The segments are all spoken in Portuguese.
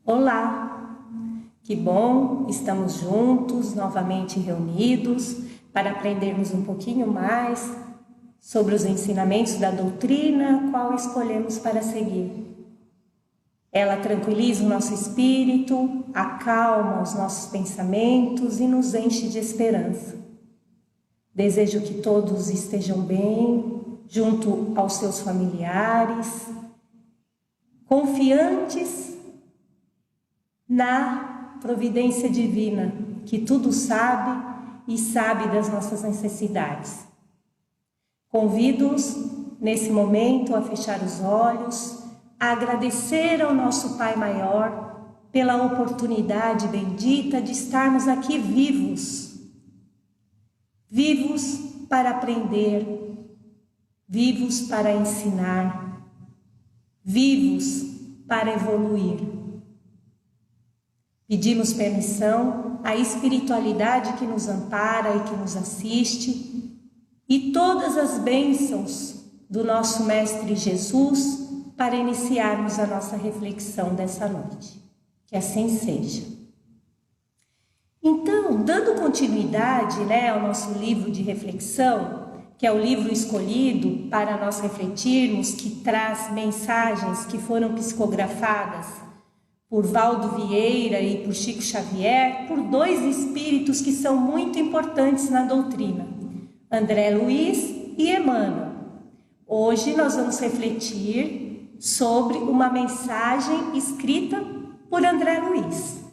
Olá, que bom, estamos juntos, novamente reunidos, para aprendermos um pouquinho mais sobre os ensinamentos da doutrina, qual escolhemos para seguir. Ela tranquiliza o nosso espírito, acalma os nossos pensamentos e nos enche de esperança. Desejo que todos estejam bem, junto aos seus familiares, confiantes na providência divina, que tudo sabe e sabe das nossas necessidades. Convido-os, nesse momento, a fechar os olhos, a agradecer ao nosso Pai Maior pela oportunidade bendita de estarmos aqui vivos. Vivos para aprender, vivos para ensinar, vivos para evoluir. Pedimos permissão à espiritualidade que nos ampara e que nos assiste e todas as bênçãos do nosso Mestre Jesus para iniciarmos a nossa reflexão dessa noite. Que assim seja. Então, dando continuidade, ao nosso livro de reflexão, que é o livro escolhido para nós refletirmos, que traz mensagens que foram psicografadas por Valdo Vieira e por Chico Xavier, por dois espíritos que são muito importantes na doutrina, André Luiz e Emmanuel. Hoje nós vamos refletir sobre uma mensagem escrita por André Luiz.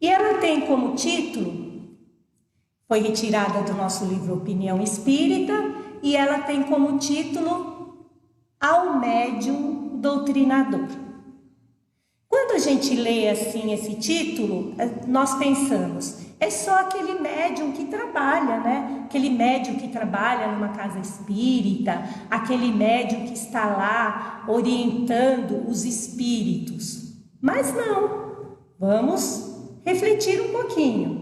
E ela tem como título, foi retirada do nosso livro Opinião Espírita, e ela tem como título Ao Médium Doutrinador. Quando a gente lê assim esse título, nós pensamos, é só aquele médium que trabalha, Aquele médium que trabalha numa casa espírita, aquele médium que está lá orientando os espíritos. Mas não, vamos refletir um pouquinho.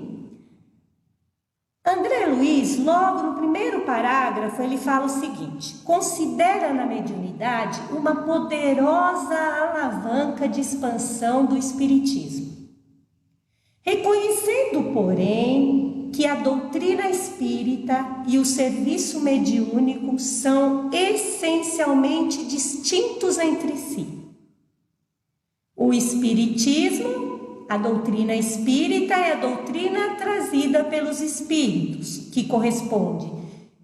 André Luiz, logo no primeiro parágrafo, ele fala o seguinte: considera na mediunidade uma poderosa alavanca de expansão do espiritismo. Reconhecendo, porém, que a doutrina espírita e o serviço mediúnico são essencialmente distintos entre si. O espiritismo, a doutrina espírita é a doutrina trazida pelos espíritos, que corresponde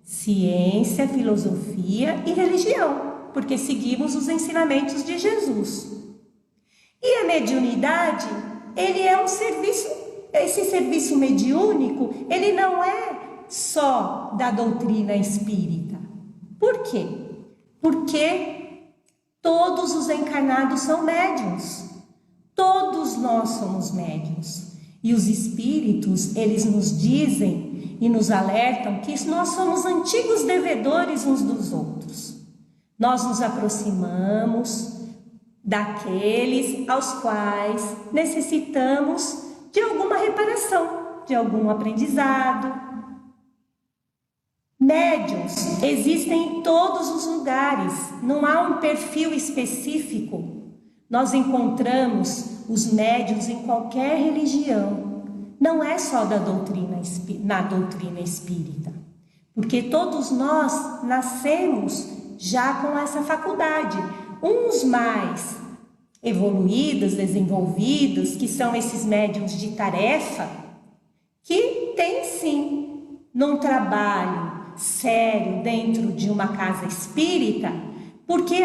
ciência, filosofia e religião, porque seguimos os ensinamentos de Jesus. E a mediunidade, ele é um serviço, esse serviço mediúnico, ele não é só da doutrina espírita. Por quê? Porque todos os encarnados são médiuns. Todos nós somos médiuns. E os espíritos, eles nos dizem e nos alertam que nós somos antigos devedores uns dos outros. Nós nos aproximamos daqueles aos quais necessitamos de alguma reparação, de algum aprendizado. Médiuns existem em todos os lugares, não há um perfil específico. Nós encontramos os médiuns em qualquer religião, não é só na doutrina espírita, porque todos nós nascemos já com essa faculdade, uns mais evoluídos, desenvolvidos, que são esses médiuns de tarefa, que tem sim, num trabalho sério dentro de uma casa espírita, porque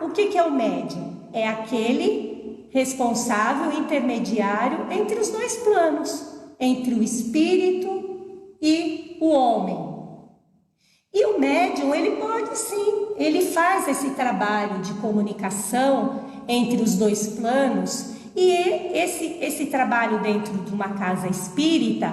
o que é o médium? É aquele responsável intermediário entre os dois planos, entre o espírito e o homem. E o médium, ele pode sim, ele faz esse trabalho de comunicação entre os dois planos, e esse trabalho dentro de uma casa espírita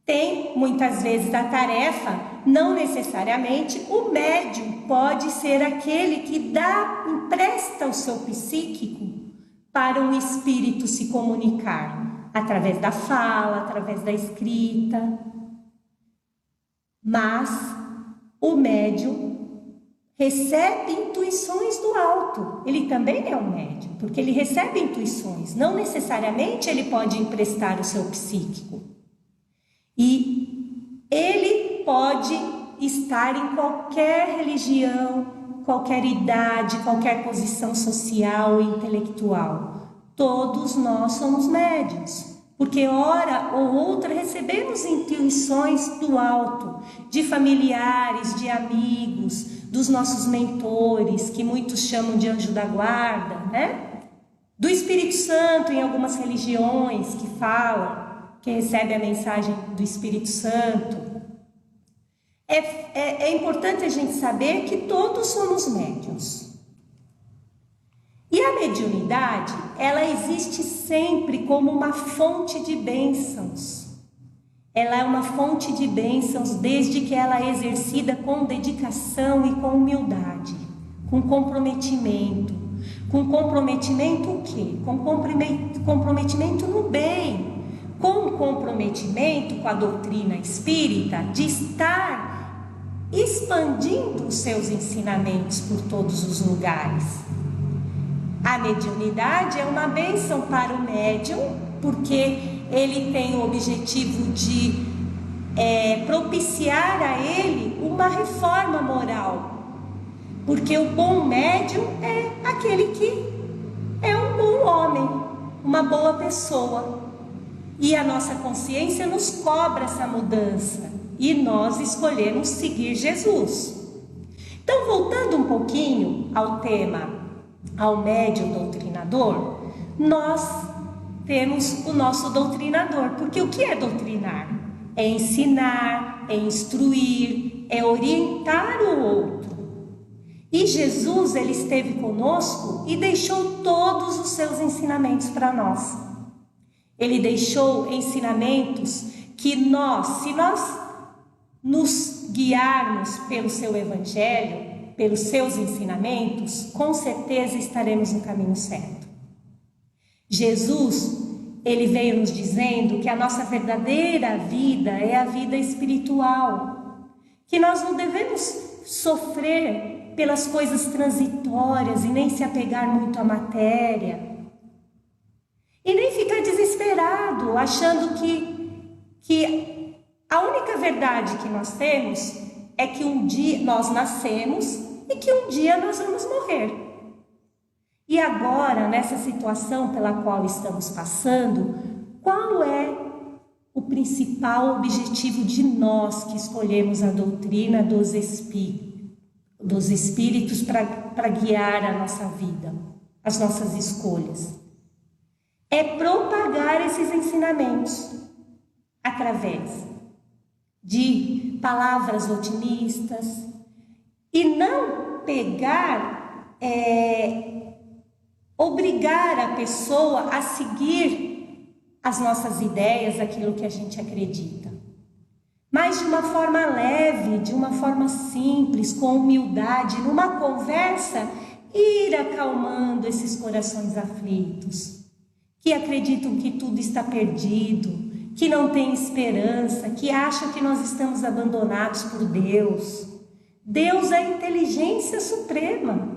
tem muitas vezes a tarefa. Não necessariamente o médium pode ser aquele que empresta o seu psíquico para um espírito se comunicar, através da fala, através da escrita. Mas o médium recebe intuições do alto. Ele também é um médium, porque ele recebe intuições. Não necessariamente ele pode emprestar o seu psíquico. E ele pode estar em qualquer religião, qualquer idade, qualquer posição social e intelectual. Todos nós somos médiuns, porque hora ou outra recebemos intuições do alto, de familiares, de amigos, dos nossos mentores, que muitos chamam de anjo da guarda, né? Do Espírito Santo em algumas religiões que falam, que recebe a mensagem do Espírito Santo. É importante a gente saber que todos somos médiuns. E a mediunidade, ela existe sempre como uma fonte de bênçãos. Ela é uma fonte de bênçãos desde que ela é exercida com dedicação e com humildade, com comprometimento. Com comprometimento o quê? Com comprometimento no bem. Com comprometimento com a doutrina espírita de estar expandindo os seus ensinamentos por todos os lugares. A mediunidade é uma bênção para o médium, porque ele tem o objetivo de propiciar a ele uma reforma moral. Porque o bom médium é aquele que é um bom homem, uma boa pessoa. E a nossa consciência nos cobra essa mudança. E nós escolhemos seguir Jesus. Então, voltando um pouquinho ao tema, ao médium doutrinador, nós temos o nosso doutrinador. Porque o que é doutrinar? É ensinar, é instruir, é orientar o outro. E Jesus, ele esteve conosco e deixou todos os seus ensinamentos para nós. Ele deixou ensinamentos que se nós nos guiarmos pelo seu evangelho, pelos seus ensinamentos, com certeza estaremos no caminho certo. Jesus, ele veio nos dizendo que a nossa verdadeira vida é a vida espiritual, que nós não devemos sofrer pelas coisas transitórias e nem se apegar muito à matéria, e nem ficar desesperado, achando que a única verdade que nós temos é que um dia nós nascemos e que um dia nós vamos morrer. E agora, nessa situação pela qual estamos passando, qual é o principal objetivo de nós que escolhemos a doutrina dos espíritos para guiar a nossa vida, as nossas escolhas? É propagar esses ensinamentos através de palavras otimistas e não obrigar a pessoa a seguir as nossas ideias, aquilo que a gente acredita, mas de uma forma leve, de uma forma simples, com humildade, numa conversa, ir acalmando esses corações aflitos, que acreditam que tudo está perdido, que não tem esperança, que acham que nós estamos abandonados por Deus. Deus é a inteligência suprema.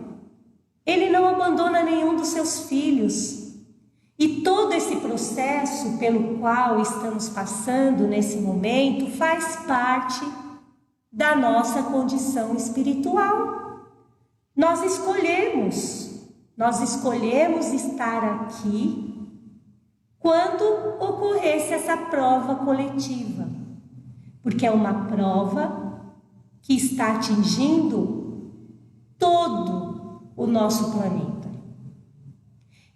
Ele não abandona nenhum dos seus filhos. E todo esse processo pelo qual estamos passando nesse momento faz parte da nossa condição espiritual. Nós escolhemos estar aqui quando ocorresse essa prova coletiva, porque é uma prova que está atingindo todo o nosso planeta.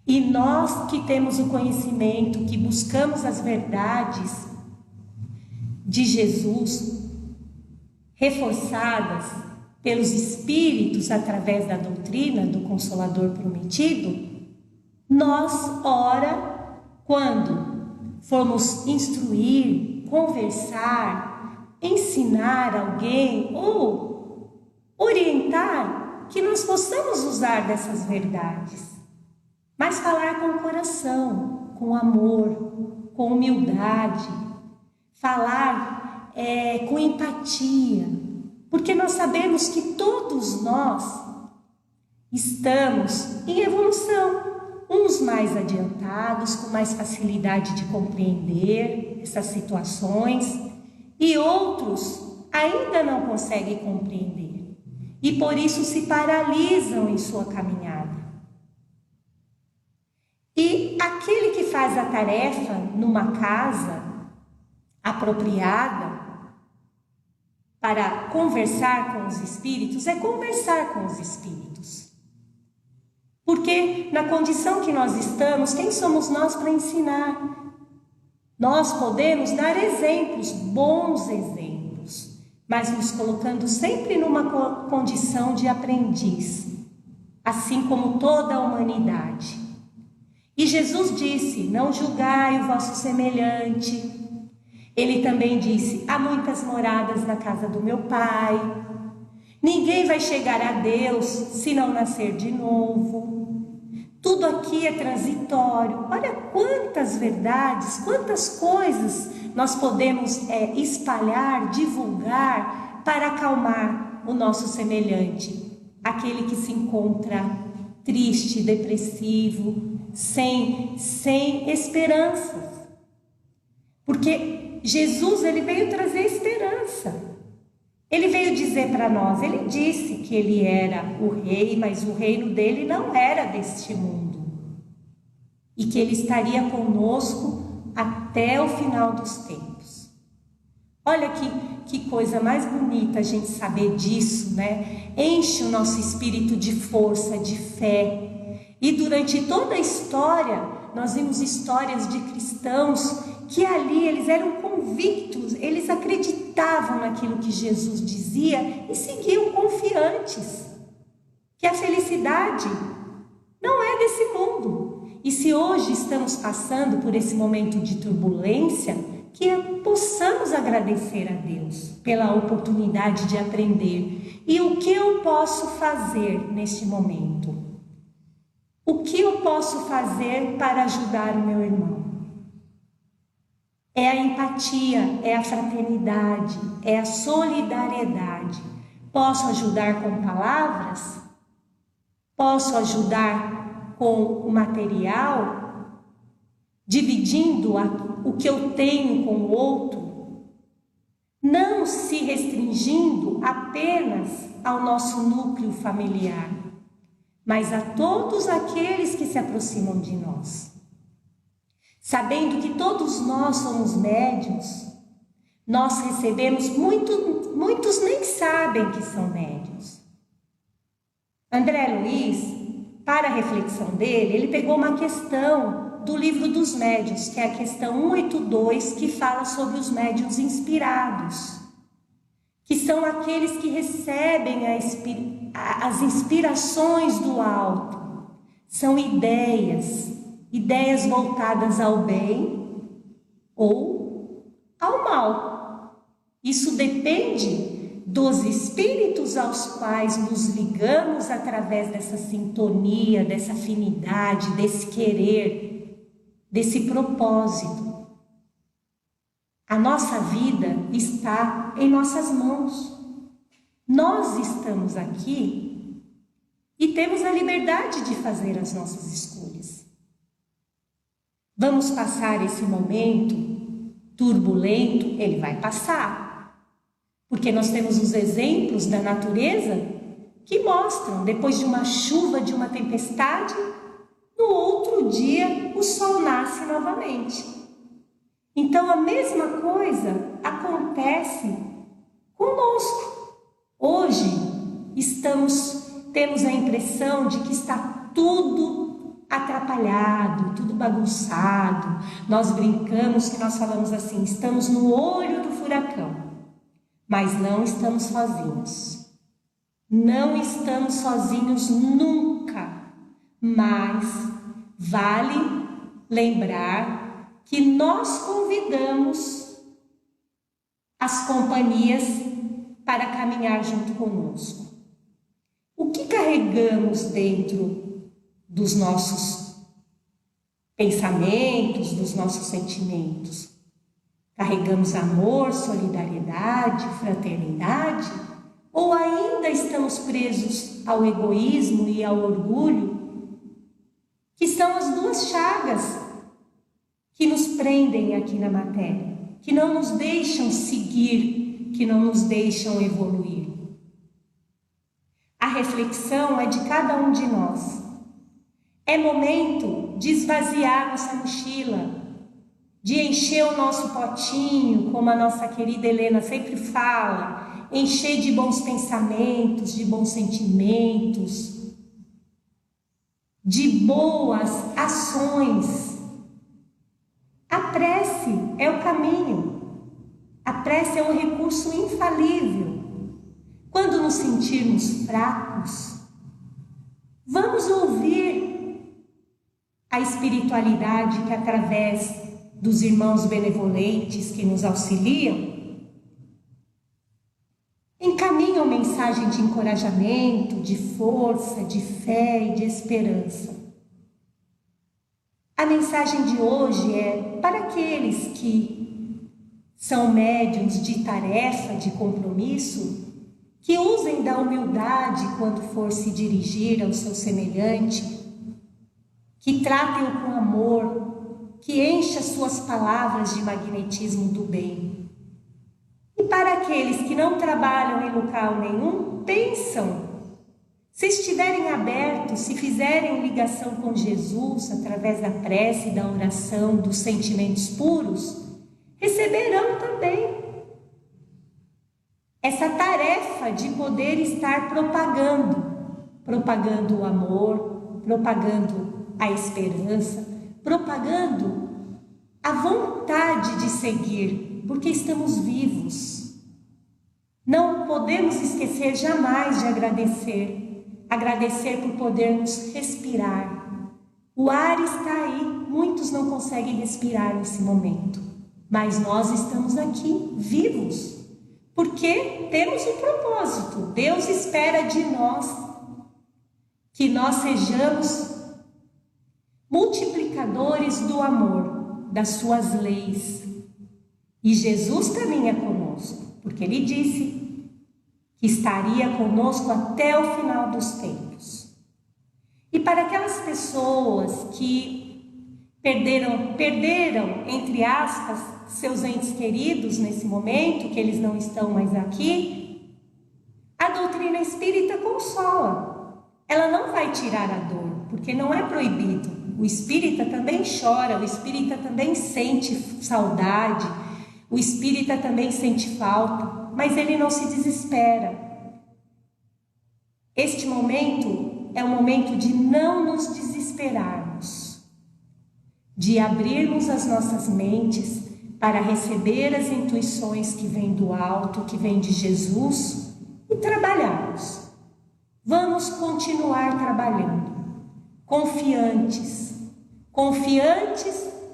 E nós que temos o conhecimento, que buscamos as verdades de Jesus, reforçadas pelos Espíritos através da doutrina do Consolador prometido, nós, ora, quando formos instruir, conversar, ensinar alguém ou orientar, que nós possamos usar dessas verdades, mas falar com o coração, com amor, com humildade, falar com empatia, porque nós sabemos que todos nós estamos em evolução. Uns mais adiantados, com mais facilidade de compreender essas situações, e outros ainda não conseguem compreender, e por isso se paralisam em sua caminhada. E aquele que faz a tarefa numa casa apropriada para conversar com os espíritos, é conversar com os espíritos. Porque na condição que nós estamos, quem somos nós para ensinar? Nós podemos dar exemplos, bons exemplos, mas nos colocando sempre numa condição de aprendiz, assim como toda a humanidade. E Jesus disse: não julgai o vosso semelhante. Ele também disse: há muitas moradas na casa do meu Pai. Ninguém vai chegar a Deus se não nascer de novo. Tudo aqui é transitório. Olha quantas verdades, quantas coisas nós podemos espalhar, divulgar para acalmar o nosso semelhante, aquele que se encontra triste, depressivo, sem esperanças. Porque Jesus, ele veio trazer esperança. Ele veio dizer para nós, ele disse que ele era o rei, mas o reino dele não era deste mundo. E que ele estaria conosco até o final dos tempos. Olha que coisa mais bonita a gente saber disso, né? Enche o nosso espírito de força, de fé. E durante toda a história, nós vimos histórias de cristãos que ali eles eram convictos, eles acreditavam naquilo que Jesus dizia e seguiam confiantes, que a felicidade não é desse mundo. E se hoje estamos passando por esse momento de turbulência, que possamos agradecer a Deus pela oportunidade de aprender. E o que eu posso fazer neste momento? O que eu posso fazer para ajudar o meu irmão? É a empatia, é a fraternidade, é a solidariedade. Posso ajudar com palavras? Posso ajudar com o material? Dividindo o que eu tenho com o outro? Não se restringindo apenas ao nosso núcleo familiar, mas a todos aqueles que se aproximam de nós. Sabendo que todos nós somos médiuns, nós recebemos, muitos nem sabem que são médiuns. André Luiz, para a reflexão dele, ele pegou uma questão do livro dos médiuns, que é a questão 182, que fala sobre os médiuns inspirados, que são aqueles que recebem as inspirações do alto, são ideias voltadas ao bem ou ao mal. Isso depende dos espíritos aos quais nos ligamos através dessa sintonia, dessa afinidade, desse querer, desse propósito. A nossa vida está em nossas mãos. Nós estamos aqui e temos a liberdade de fazer as nossas escolhas. Vamos passar esse momento turbulento, ele vai passar. Porque nós temos os exemplos da natureza que mostram, depois de uma chuva, de uma tempestade, no outro dia o sol nasce novamente. Então a mesma coisa acontece conosco. Hoje temos a impressão de que está tudo atrapalhado, tudo bagunçado. Nós brincamos que nós falamos assim, estamos no olho do furacão, mas não estamos sozinhos. Não estamos sozinhos nunca, mas vale lembrar que nós convidamos as companhias para caminhar junto conosco. O que carregamos dentro dos nossos pensamentos, dos nossos sentimentos? Carregamos amor, solidariedade, fraternidade? Ou ainda estamos presos ao egoísmo e ao orgulho, que são as duas chagas que nos prendem aqui na matéria, que não nos deixam seguir, que não nos deixam evoluir. A reflexão é de cada um de nós. É momento de esvaziar nossa mochila, de encher o nosso potinho, como a nossa querida Helena sempre fala, encher de bons pensamentos, de bons sentimentos, de boas ações. A prece é o caminho, a prece é um recurso infalível. Quando nos sentirmos fracos, vamos ouvir a espiritualidade que, através dos irmãos benevolentes que nos auxiliam, encaminham mensagem de encorajamento, de força, de fé e de esperança. A mensagem de hoje é para aqueles que são médiuns de tarefa, de compromisso, que usem da humildade quando for se dirigir ao seu semelhante, que tratem-o com amor, que encha suas palavras de magnetismo do bem. E para aqueles que não trabalham em local nenhum, pensam. Se estiverem abertos, se fizerem ligação com Jesus através da prece, da oração, dos sentimentos puros, receberão também essa tarefa de poder estar propagando o amor, propagando a esperança, propagando a vontade de seguir, porque estamos vivos. Não podemos esquecer jamais de agradecer por podermos respirar. O ar está aí, muitos não conseguem respirar nesse momento, mas nós estamos aqui, vivos. Porque temos um propósito. Deus espera de nós que nós sejamos multiplicadores do amor, das suas leis. E Jesus caminha conosco, porque Ele disse que estaria conosco até o final dos tempos. E para aquelas pessoas que perderam, entre aspas, seus entes queridos nesse momento, que eles não estão mais aqui, a doutrina espírita consola. Ela não vai tirar a dor, porque não é proibido. O espírita também chora, o espírita também sente saudade, o espírita também sente falta, mas ele não se desespera. Este momento é o momento de não nos desesperarmos, de abrirmos as nossas mentes para receber as intuições que vêm do alto, que vêm de Jesus, e trabalharmos. Vamos continuar trabalhando, confiantes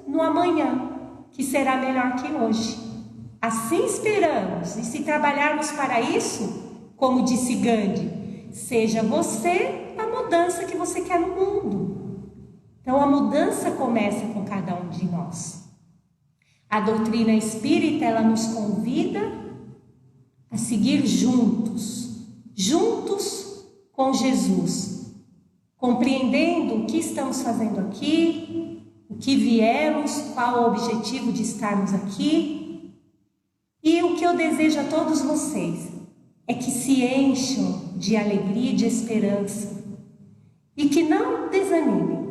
no amanhã, que será melhor que hoje. Assim esperamos, e se trabalharmos para isso, como disse Gandhi, seja você a mudança que você quer no mundo. Então a mudança começa com cada um de nós. A doutrina espírita, ela nos convida a seguir juntos com Jesus, compreendendo o que estamos fazendo aqui, o que viemos, qual o objetivo de estarmos aqui. E o que eu desejo a todos vocês é que se encham de alegria e de esperança e que não desanimem,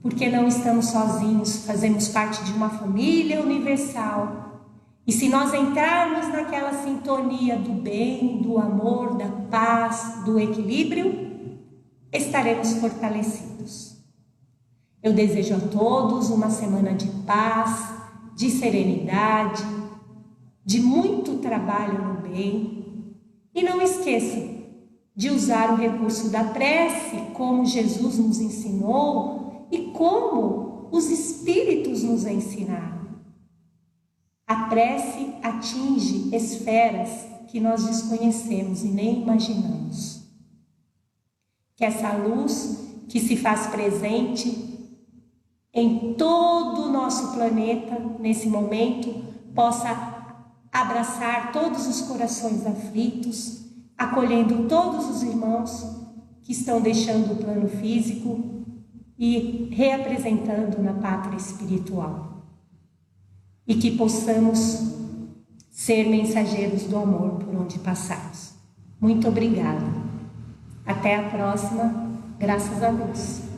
porque não estamos sozinhos, fazemos parte de uma família universal. E se nós entrarmos naquela sintonia do bem, do amor, da paz, do equilíbrio, estaremos fortalecidos. Eu desejo a todos uma semana de paz, de serenidade, de muito trabalho no bem. E não esqueçam de usar o recurso da prece, como Jesus nos ensinou, e como os espíritos nos ensinaram. A prece atinge esferas que nós desconhecemos e nem imaginamos. Que essa luz que se faz presente em todo o nosso planeta nesse momento possa abraçar todos os corações aflitos, acolhendo todos os irmãos que estão deixando o plano físico e reapresentando na pátria espiritual. E que possamos ser mensageiros do amor por onde passarmos. Muito obrigada. Até a próxima, graças a Deus.